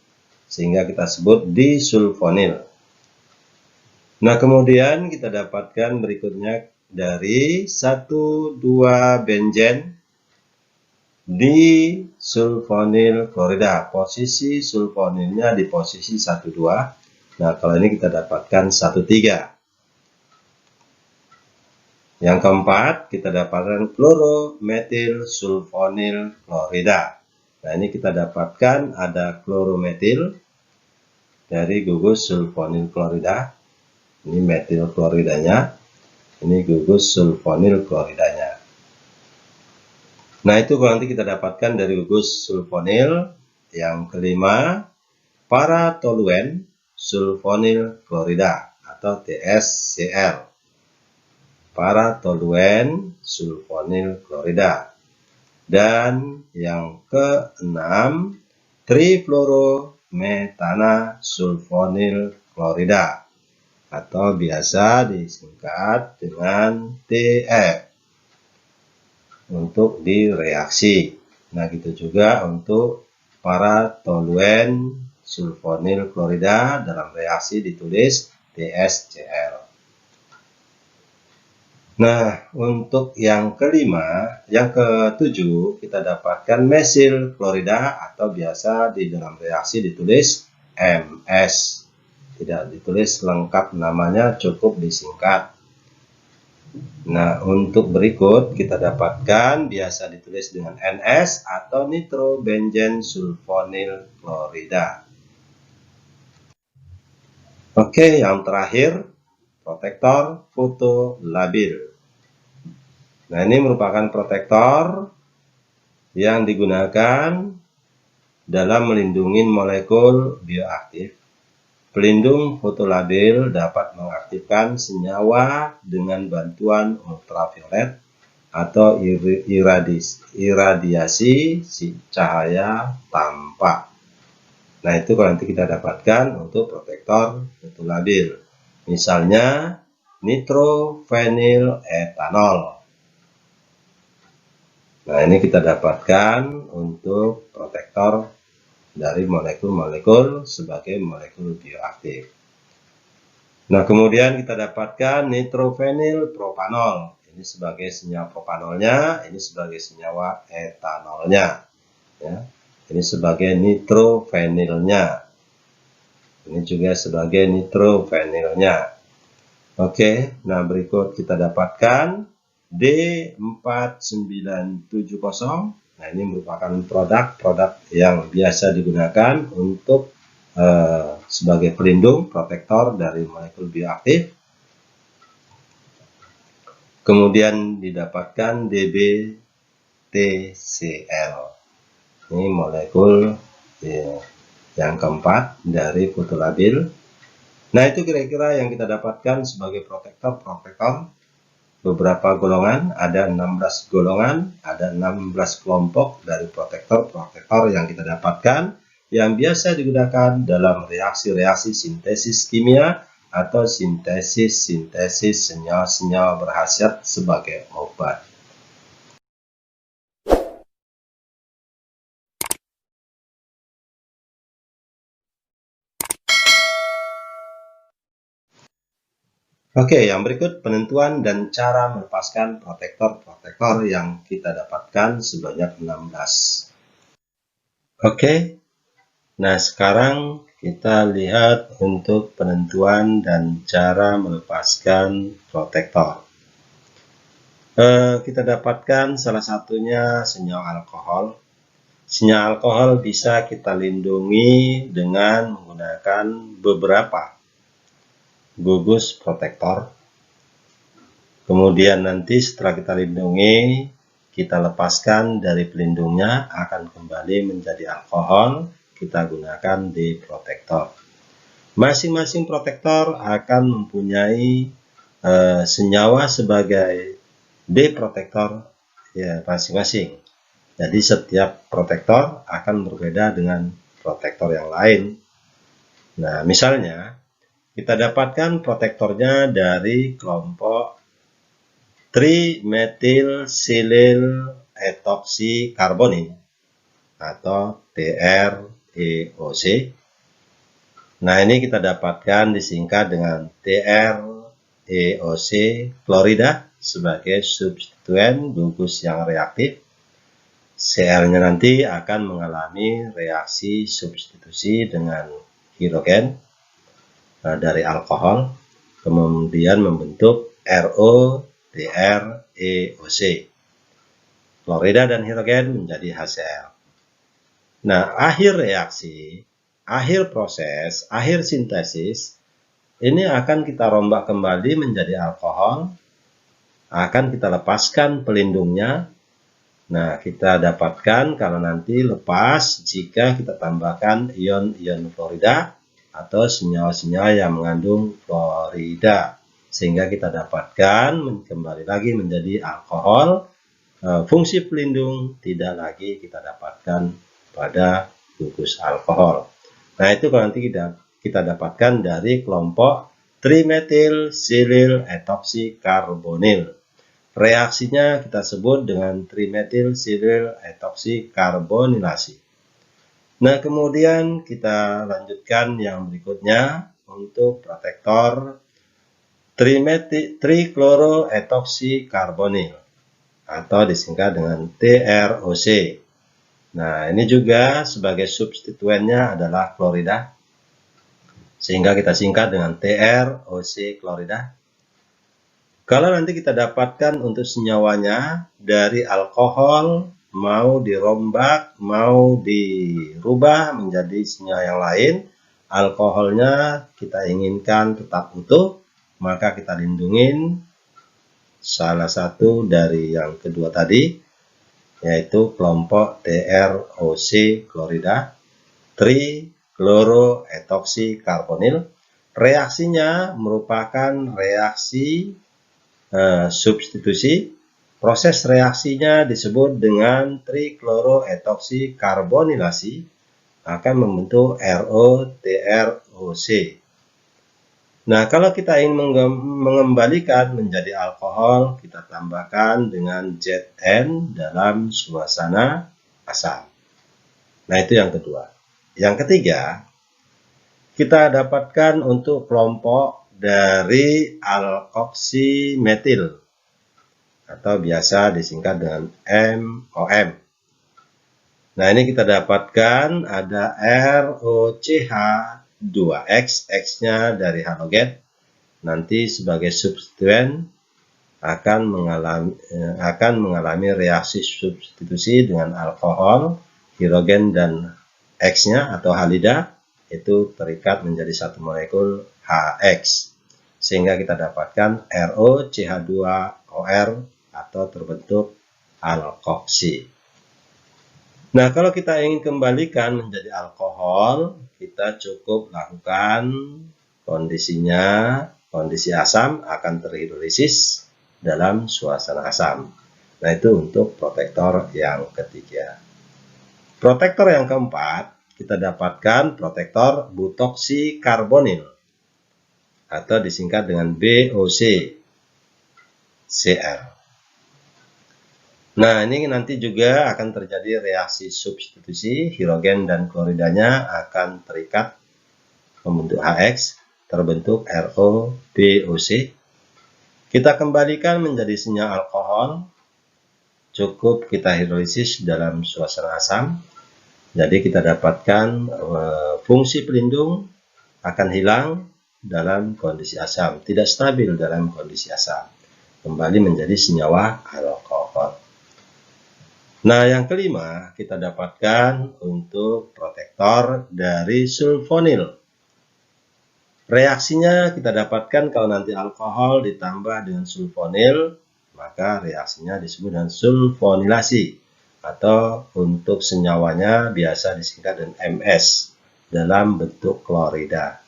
A: sehingga kita sebut disulfonil. Nah, kemudian kita dapatkan berikutnya dari 1,2 benzen disulfonil klorida. Posisi sulfonilnya di posisi 1,2. Nah, kalau ini kita dapatkan 1,3. Yang keempat, kita dapatkan klorometil sulfonil klorida. Nah, ini kita dapatkan ada klorometil dari gugus sulfonil klorida. Ini metil kloridanya. Ini gugus sulfonil kloridanya. Nah, itu kalau nanti kita dapatkan dari gugus sulfonil. Yang kelima, paratoluen sulfonil klorida atau TSCl. Paratoluen sulfonil klorida. Dan yang keenam, trifluorometana sulfonil klorida atau biasa disingkat dengan TF untuk direaksi. Nah, gitu juga untuk paratoluen sulfonil klorida dalam reaksi ditulis TSCl. Nah, untuk yang kelima, yang ketujuh, kita dapatkan mesil klorida atau biasa di dalam reaksi ditulis MS. Tidak ditulis lengkap namanya, cukup disingkat. Nah, untuk berikut kita dapatkan biasa ditulis dengan NS atau nitrobenzen sulfonil klorida. Oke, yang terakhir, protektor fotolabil. Nah, ini merupakan protektor yang digunakan dalam melindungi molekul bioaktif. Pelindung fotolabil dapat mengaktifkan senyawa dengan bantuan ultraviolet atau iradiasi cahaya tampak. Nah, itu kalau nanti kita dapatkan untuk protektor fotolabil. Misalnya nitrofeniletanol. Nah, ini kita dapatkan untuk protektor dari molekul-molekul sebagai molekul bioaktif. Nah, kemudian kita dapatkan nitrofenilpropanol. Ini sebagai senyawa propanolnya, ini sebagai senyawa etanolnya. Ya. Ini sebagai nitrofenilnya. Ini juga sebagai nitrofenilnya. Oke, nah berikut kita dapatkan D4970. Nah, ini merupakan produk yang biasa digunakan untuk sebagai pelindung protektor dari molekul bioaktif. Kemudian didapatkan DBTCl. Ini molekul yang keempat dari fotolabil. Nah, itu kira-kira yang kita dapatkan sebagai protektor. Beberapa golongan, ada 16 golongan, ada 16 kelompok dari protektor yang kita dapatkan yang biasa digunakan dalam reaksi-reaksi sintesis kimia atau sintesis senyawa-senyawa berkhasiat sebagai obat. Oke, yang berikut penentuan dan cara melepaskan protektor yang kita dapatkan sebanyak 16. Oke, Nah, sekarang kita lihat untuk penentuan dan cara melepaskan protektor. Kita dapatkan salah satunya senyawa alkohol. Senyawa alkohol bisa kita lindungi dengan menggunakan beberapa gugus protektor. Kemudian nanti setelah kita lindungi, kita lepaskan dari pelindungnya, akan kembali menjadi alkohol, kita gunakan D protektor. Masing-masing protektor akan mempunyai senyawa sebagai D protektor ya masing-masing. Jadi setiap protektor akan berbeda dengan protektor yang lain. Nah, misalnya kita dapatkan protektornya dari kelompok trimethyl etoxycarbonyl atau TREOC. Nah, ini kita dapatkan disingkat dengan TREOC klorida sebagai substituen gugus yang reaktif. Cl-nya nanti akan mengalami reaksi substitusi dengan hidrogen dari alkohol, kemudian membentuk ROTREOC. Klorida dan hidrogen menjadi HCl. Nah, akhir reaksi, akhir proses, akhir sintesis, ini akan kita rombak kembali menjadi alkohol, akan kita lepaskan pelindungnya. Nah, kita dapatkan kalau nanti lepas jika kita tambahkan ion-ion fluorida atau senyawa-senyawa yang mengandung fluorida. Sehingga kita dapatkan kembali lagi menjadi alkohol. Fungsi pelindung tidak lagi kita dapatkan pada gugus alkohol. Nah, itu kalau nanti kita dapatkan dari kelompok trimethyl etoxycarbonyl. Reaksinya kita sebut dengan trimethyl etoxykarbonilasi. Nah, kemudian kita lanjutkan yang berikutnya untuk protektor trichloroetoxycarbonyl atau disingkat dengan TROC. Nah, ini juga sebagai substituennya adalah klorida, sehingga kita singkat dengan TROC klorida. Kalau nanti kita dapatkan untuk senyawanya dari alkohol, mau dirombak, mau dirubah menjadi senyawa yang lain, alkoholnya kita inginkan tetap utuh, maka kita lindungin salah satu dari yang kedua tadi, yaitu kelompok TROC klorida, trichloroetoxycarbonyl. Reaksinya merupakan reaksi substitusi. Proses reaksinya disebut dengan trichloroetoxykarbonilasi, akan membentuk ROTROC. Nah, kalau kita ingin mengembalikan menjadi alkohol, kita tambahkan dengan Zn dalam suasana asam. Nah, itu yang kedua. Yang ketiga, kita dapatkan untuk kelompok dari alkoksimetil atau biasa disingkat dengan MOM. Nah, ini kita dapatkan ada ROCH2X, X-nya dari halogen. Nanti sebagai substituen akan mengalami reaksi substitusi dengan alkohol, hidrogen dan X-nya atau halida itu terikat menjadi satu molekul HX, sehingga kita dapatkan ROCH2OR atau terbentuk alkoksi. Nah, kalau kita ingin kembalikan menjadi alkohol, kita cukup lakukan kondisinya, kondisi asam akan terhidrolisis dalam suasana asam. Nah, itu untuk protektor yang ketiga. Protektor yang keempat, kita dapatkan protektor butoxykarbonyl atau disingkat dengan BOC Cl. Nah, ini nanti juga akan terjadi reaksi substitusi, hidrogen dan kloridanya akan terikat membentuk HX, terbentuk ROBOC. Kita kembalikan menjadi senyawa alkohol, cukup kita hidrolisis dalam suasana asam. Jadi kita dapatkan fungsi pelindung akan hilang dalam kondisi asam, tidak stabil dalam kondisi asam, kembali menjadi senyawa alkohol. Nah, yang kelima kita dapatkan untuk protektor dari sulfonil. Reaksinya kita dapatkan kalau nanti alkohol ditambah dengan sulfonil, maka reaksinya disebut dengan sulfonilasi, atau untuk senyawanya biasa disingkat dengan MS dalam bentuk klorida.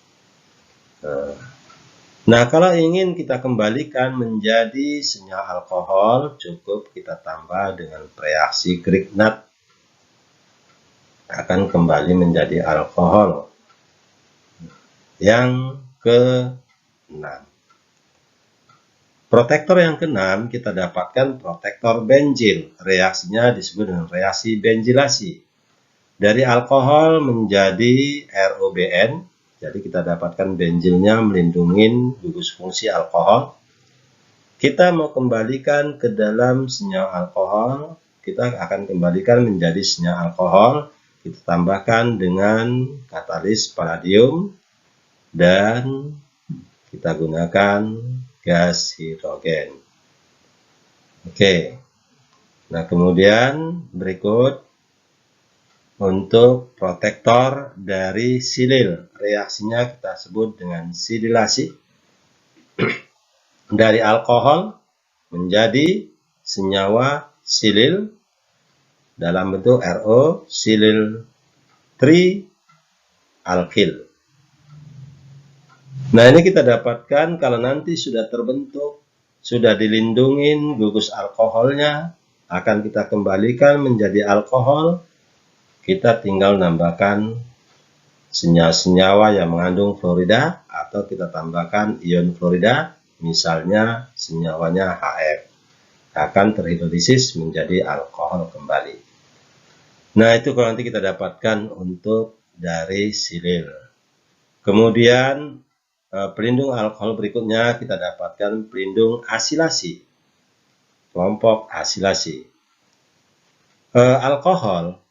A: Nah, kalau ingin kita kembalikan menjadi senyawa alkohol, cukup kita tambah dengan reaksi Grignard, akan kembali menjadi alkohol. Yang ke-6. Protektor yang ke-6 kita dapatkan protektor benzil. Reaksinya disebut dengan reaksi benzilasi. Dari alkohol menjadi ROBN. Jadi kita dapatkan benzilnya melindungi gugus fungsi alkohol. Kita mau kembalikan ke dalam senyawa alkohol, kita akan kembalikan menjadi senyawa alkohol. Kita tambahkan dengan katalis palladium dan kita gunakan gas hidrogen. Oke. Nah, kemudian berikut untuk protektor dari silil, reaksinya kita sebut dengan sililasi. Dari alkohol menjadi senyawa silil dalam bentuk RO, silil trialkil. Nah, ini kita dapatkan kalau nanti sudah terbentuk, sudah dilindungi gugus alkoholnya, akan kita kembalikan menjadi alkohol. Kita tinggal nambahkan senyawa-senyawa yang mengandung fluorida atau kita tambahkan ion fluorida, misalnya senyawanya HF, akan terhidrolisis menjadi alkohol kembali. Nah, itu kalau nanti kita dapatkan untuk dari silil. Kemudian pelindung alkohol berikutnya kita dapatkan pelindung asilasi, kelompok asilasi. Alkohol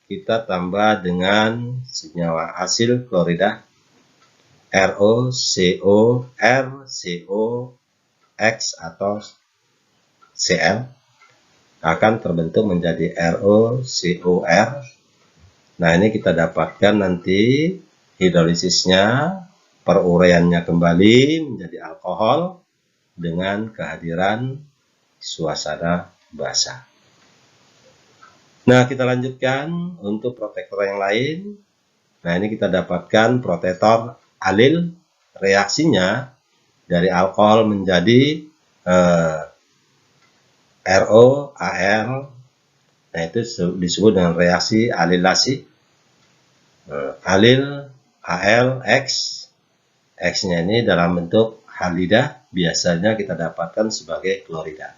A: kita tambah dengan senyawa asil klorida ROCO, RCOX atau Cl, akan terbentuk menjadi ROCOR. Nah, ini kita dapatkan nanti hidrolisisnya, peruraiannya kembali menjadi alkohol dengan kehadiran suasana basah. Nah, kita lanjutkan untuk protektor yang lain. Nah, ini kita dapatkan protektor alil, reaksinya dari alkohol menjadi ROAL. Nah, itu disebut dengan reaksi alilasi. Alil ALX, X-nya ini dalam bentuk halida, biasanya kita dapatkan sebagai klorida.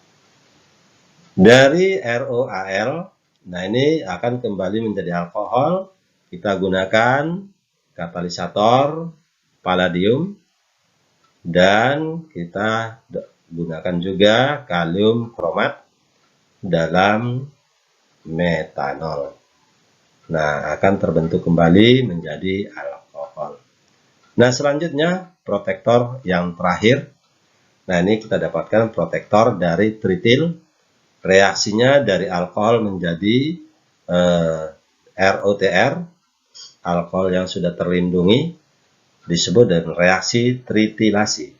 A: Dari ROAL, nah ini akan kembali menjadi alkohol. Kita gunakan katalisator palladium dan kita gunakan juga kalium kromat dalam metanol. Nah, akan terbentuk kembali menjadi alkohol. Nah, selanjutnya protektor yang terakhir. Nah, ini kita dapatkan protektor dari tritil. Reaksinya dari alkohol menjadi ROTR, alkohol yang sudah terlindungi, disebut dengan reaksi tritilasi.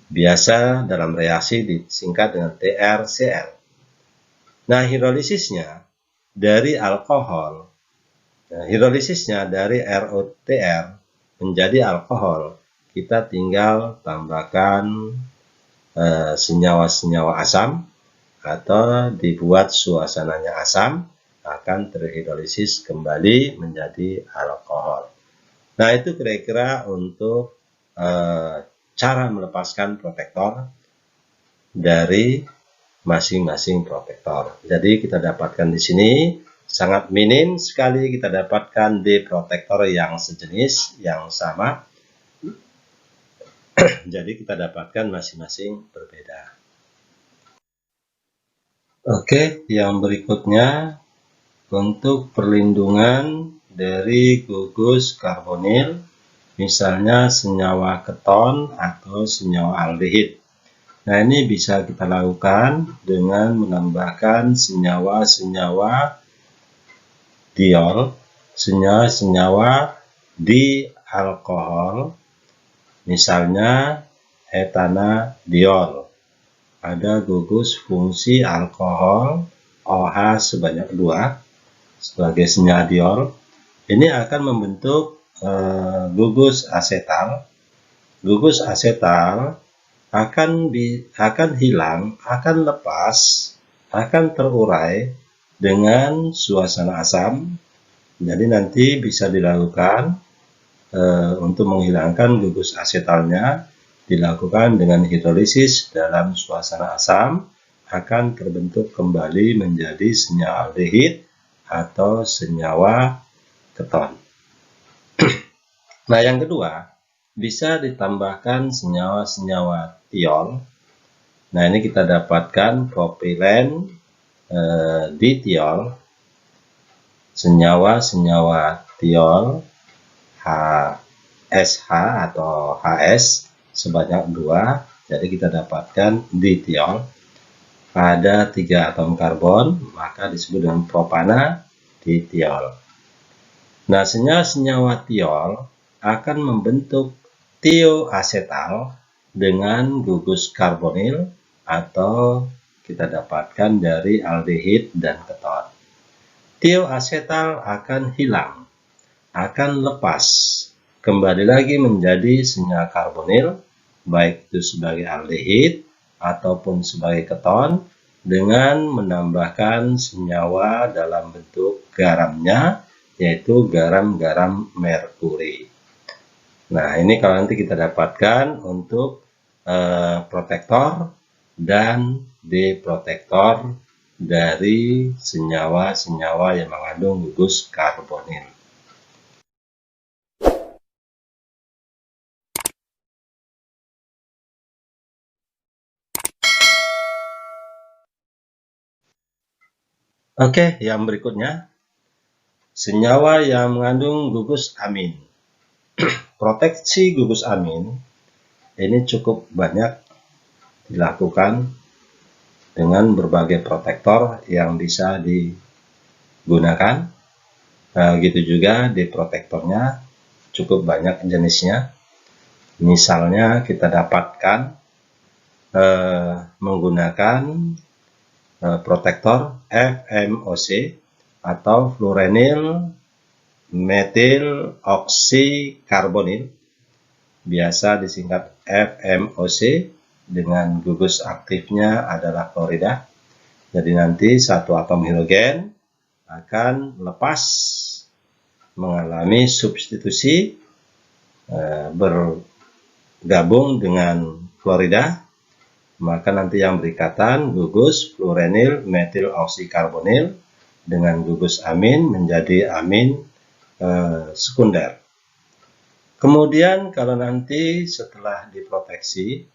A: Biasa dalam reaksi disingkat dengan TRCl. Nah, hidrolisisnya dari alkohol, hidrolisisnya dari ROTR menjadi alkohol, kita tinggal tambahkan senyawa-senyawa asam, atau dibuat suasananya asam, akan terhidrolisis kembali menjadi alkohol. Nah, itu kira-kira untuk cara melepaskan protektor dari masing-masing protektor. Jadi kita dapatkan di sini sangat minim sekali kita dapatkan di protektor yang sejenis, yang sama. Jadi kita dapatkan masing-masing berbeda. Oke, yang berikutnya untuk perlindungan dari gugus karbonil, misalnya senyawa keton atau senyawa aldehid. Nah, ini bisa kita lakukan dengan menambahkan senyawa-senyawa diol, senyawa-senyawa di alkohol, misalnya etanadiol. Ada gugus fungsi alkohol OH sebanyak 2 sebagai senyawa diol. Ini akan membentuk gugus asetal. Gugus asetal akan hilang, akan lepas, akan terurai dengan suasana asam. Jadi nanti bisa dilakukan untuk menghilangkan gugus asetalnya, dilakukan dengan hidrolisis dalam suasana asam, akan terbentuk kembali menjadi senyawa aldehid atau senyawa keton. Nah, yang kedua, bisa ditambahkan senyawa-senyawa tiol. Nah, ini kita dapatkan propilen ditiol, senyawa-senyawa tiol HSH atau HS sebanyak 2. Jadi kita dapatkan ditiol. Ada 3 atom karbon, maka disebut dengan propana ditiol. Nah, senyawa-senyawa tiol akan membentuk tioasetal dengan gugus karbonil atau kita dapatkan dari aldehid dan keton. Tioasetal akan hilang, akan lepas, kembali lagi menjadi senyawa karbonil, baik itu sebagai aldehid ataupun sebagai keton, dengan menambahkan senyawa dalam bentuk garamnya, yaitu garam-garam merkuri. Nah, ini kalau nanti kita dapatkan untuk protektor dan deprotektor dari senyawa-senyawa yang mengandung gugus karbonil. Oke, yang berikutnya, senyawa yang mengandung gugus amin. Proteksi gugus amin ini cukup banyak dilakukan dengan berbagai protektor yang bisa digunakan. Gitu juga deprotektornya cukup banyak jenisnya. Misalnya kita dapatkan menggunakan protektor FMOC atau fluorenyl metil oksikarbonil, biasa disingkat FMOC, dengan gugus aktifnya adalah klorida. Jadi nanti satu atom hidrogen akan lepas mengalami substitusi bergabung dengan klorida, maka nanti yang berikatan gugus fluorenyl metil oksikarbonil dengan gugus amin menjadi amin sekunder. Kemudian kalau nanti setelah diproteksi,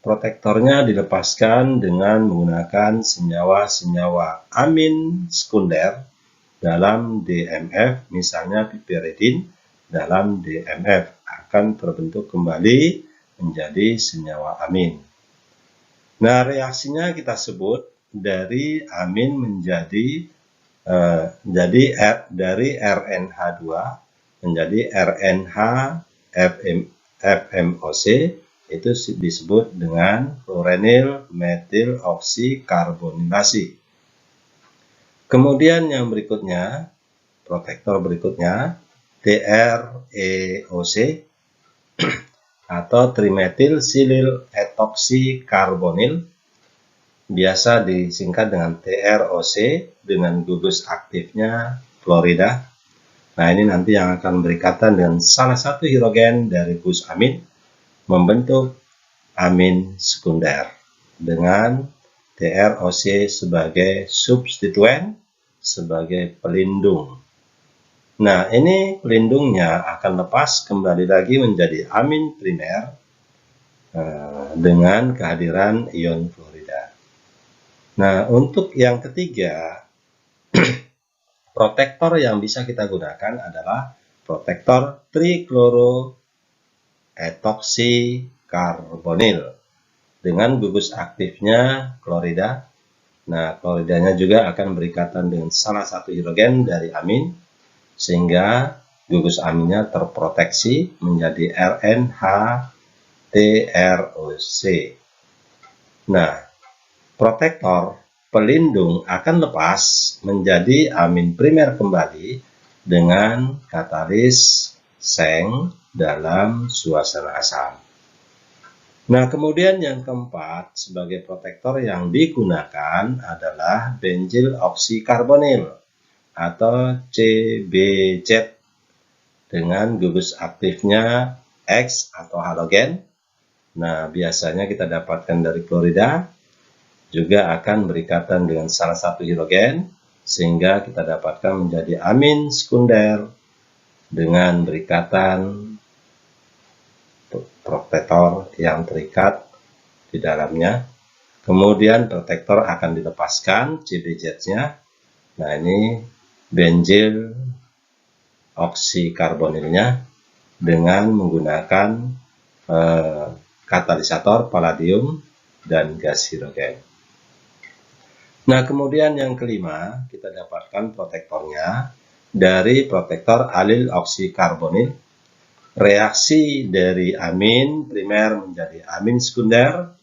A: protektornya dilepaskan dengan menggunakan senyawa-senyawa amin sekunder dalam DMF, misalnya piperidin dalam DMF akan terbentuk kembali menjadi senyawa amin. Nah, reaksinya kita sebut dari amin menjadi dari RNH2 menjadi RNH FMOC, itu disebut dengan fluorenyl metil oksikarbonilasi. Kemudian yang berikutnya, protektor berikutnya, TREOC atau trimetil silil etoxikarbonil, biasa disingkat dengan TROC dengan gugus aktifnya klorida. Nah, ini nanti yang akan berikatan dengan salah satu hidrogen dari gugus amin membentuk amin sekunder dengan TROC sebagai substituen, sebagai pelindung. Nah, ini pelindungnya akan lepas kembali lagi menjadi amin primer dengan kehadiran ion fluorida. Nah, untuk yang ketiga, protektor yang bisa kita gunakan adalah protektor trichloroetoxykarbonil dengan gugus aktifnya klorida. Nah, kloridanya juga akan berikatan dengan salah satu hidrogen dari amin, sehingga gugus aminnya terproteksi menjadi RNH-TROC. Nah, protektor pelindung akan lepas menjadi amin primer kembali dengan katalis seng dalam suasana asam. Nah, kemudian yang keempat, sebagai protektor yang digunakan adalah benzyl oksykarbonil atau CBZ dengan gugus aktifnya X atau halogen. Nah, biasanya kita dapatkan dari klorida, juga akan berikatan dengan salah satu hidrogen, sehingga kita dapatkan menjadi amin sekunder dengan berikatan protektor yang terikat di dalamnya. Kemudian protektor akan dilepaskan CBZ-nya. Nah, ini benzyl oksykarbonilnya dengan menggunakan katalisator palladium dan gas hidrogen. Nah, kemudian yang kelima, kita dapatkan protektornya dari protektor alil oksikarbonil. Reaksi dari amin primer menjadi amin sekunder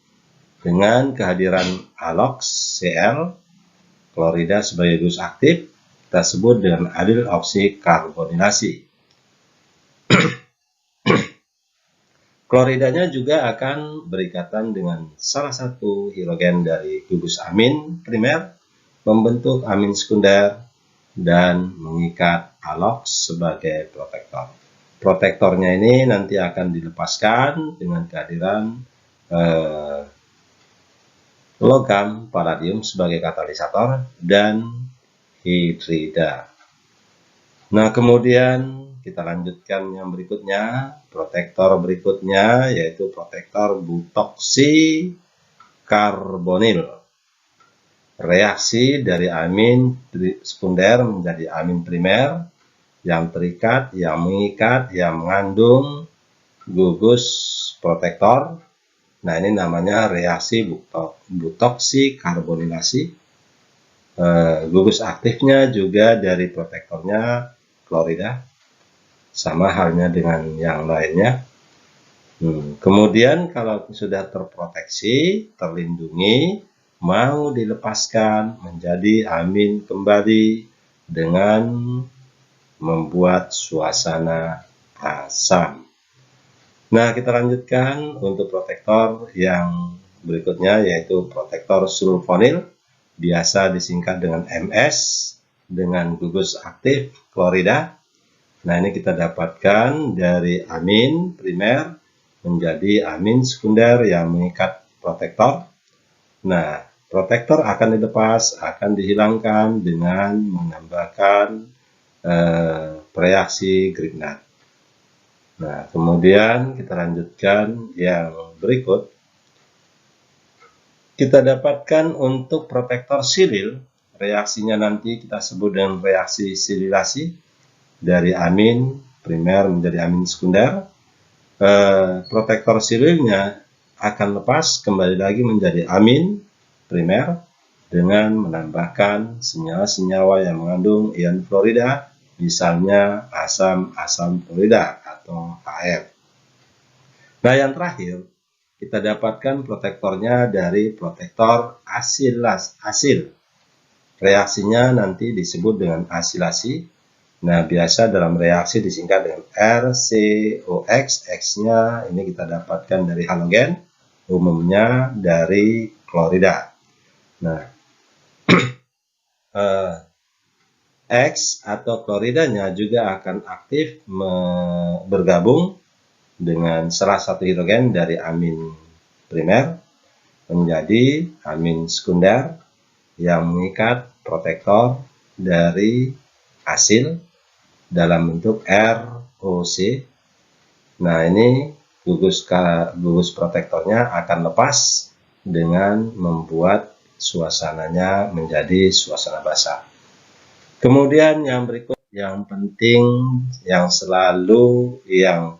A: dengan kehadiran aloks Cl, klorida sebagai gugus aktif, kita sebut dengan alil oksikarbonilasi. Kloridanya juga akan berikatan dengan salah satu hidrogen dari gugus amin primer, membentuk amin sekunder, dan mengikat aloks sebagai protektor. Protektornya ini nanti akan dilepaskan dengan kehadiran logam palladium sebagai katalisator dan hidrida. Nah, kemudian kita lanjutkan yang berikutnya, protektor berikutnya yaitu protektor butoxykarbonil. Reaksi dari amin sekunder menjadi amin primer yang terikat, yang mengikat, yang mengandung gugus protektor. Nah, ini namanya reaksi butoxykarbonilasi. Gugus aktifnya juga dari protektornya klorida, sama halnya dengan yang lainnya. Kemudian kalau sudah terproteksi, terlindungi, mau dilepaskan menjadi amin kembali dengan membuat suasana asam. Nah, kita lanjutkan untuk protektor yang berikutnya yaitu protektor sulfonil, biasa disingkat dengan MS, dengan gugus aktif klorida. Nah, ini kita dapatkan dari amin primer menjadi amin sekunder yang mengikat protektor. Nah, protektor akan dilepas, akan dihilangkan dengan menambahkan reaksi Grignard. Nah, kemudian kita lanjutkan yang berikut. Kita dapatkan untuk protektor silil, reaksinya nanti kita sebut dengan reaksi sililasi dari amin primer menjadi amin sekunder. Protektor sililnya akan lepas kembali lagi menjadi amin primer dengan menambahkan senyawa-senyawa yang mengandung ion fluorida, misalnya asam fluorida atau HF. Nah, yang terakhir kita dapatkan protektornya dari protektor asil. Reaksinya nanti disebut dengan asilasi. Nah, biasa dalam reaksi disingkat dengan RCOX. X-nya ini kita dapatkan dari halogen, umumnya dari klorida. Nah, X atau kloridanya juga akan aktif bergabung dengan salah satu hidrogen dari amin primer menjadi amin sekunder yang mengikat protektor dari asil dalam bentuk ROC. Nah, ini gugus protektornya akan lepas dengan membuat suasananya menjadi suasana basah. Kemudian yang berikut yang penting, yang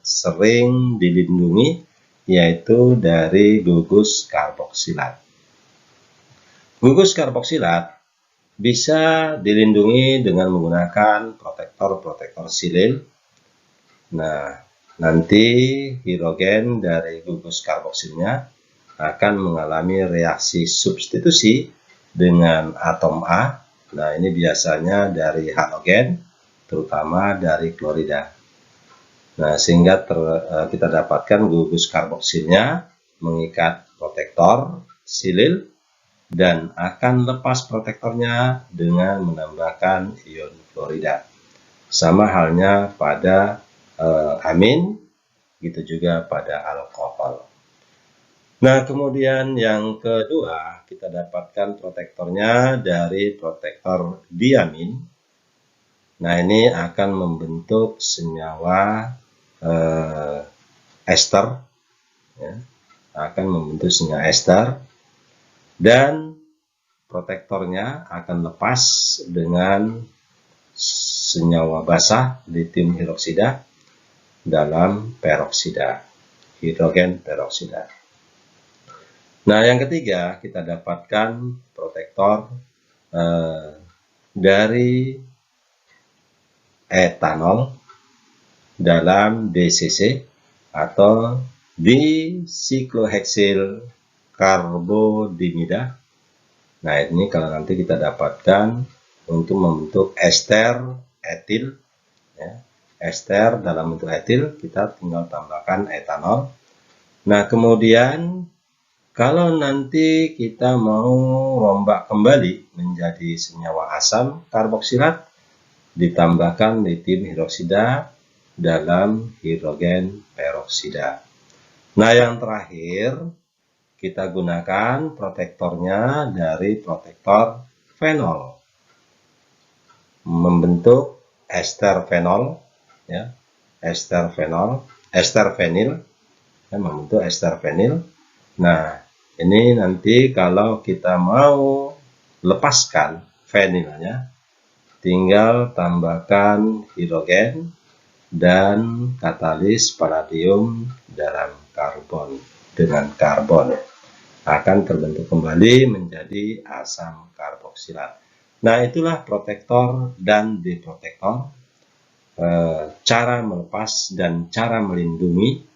A: sering dilindungi, yaitu dari gugus karboksilat. Gugus karboksilat bisa dilindungi dengan menggunakan protektor silil. Nah, nanti hidrogen dari gugus karboksilnya akan mengalami reaksi substitusi dengan atom A. Nah, ini biasanya dari halogen, terutama dari klorida. Nah, sehingga kita dapatkan gugus karboksilnya mengikat protektor silil dan akan lepas protektornya dengan menambahkan ion klorida. Sama halnya pada amin, gitu juga pada alkohol. Nah, kemudian yang kedua, kita dapatkan protektornya dari protektor diamin. Nah, ini akan membentuk senyawa ester, ya, akan membentuk senyawa ester, dan protektornya akan lepas dengan senyawa basah litium hidroksida dalam peroksida, hidrogen peroksida. Nah, yang ketiga, kita dapatkan protektor dari etanol dalam DCC atau disikloheksil karbodimida. Nah, ini kalau nanti kita dapatkan untuk membentuk ester etil, ya. Ester dalam bentuk etil, kita tinggal tambahkan etanol. Nah, kemudian kalau nanti kita mau rombak kembali menjadi senyawa asam karboksilat, ditambahkan litium hidroksida dalam hidrogen peroksida. Nah, yang terakhir, kita gunakan protektornya dari protektor fenol. Membentuk ester fenol, ya, ester fenil, ya, membentuk ester fenil. Nah, ini nanti kalau kita mau lepaskan fenilnya, tinggal tambahkan hidrogen dan katalis palladium dalam karbon dengan karbon, akan terbentuk kembali menjadi asam karboksilat. Nah, itulah protektor dan deprotektor, cara melepas dan cara melindungi,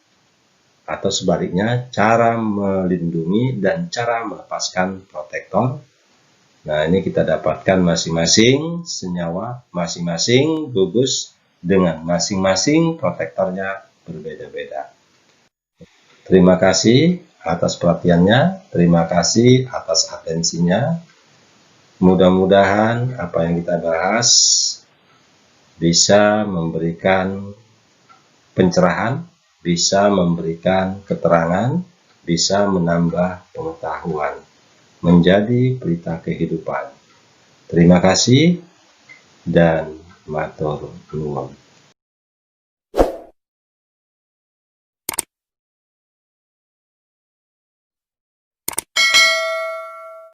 A: atau sebaliknya cara melindungi dan cara melepaskan protektor. Nah, ini kita dapatkan masing-masing senyawa, masing-masing gugus dengan masing-masing protektornya berbeda-beda. Terima kasih atas perhatiannya, terima kasih atas atensinya. Mudah-mudahan apa yang kita bahas bisa memberikan pencerahan, bisa memberikan keterangan, bisa menambah pengetahuan, menjadi berita kehidupan. Terima kasih dan matur nuwun.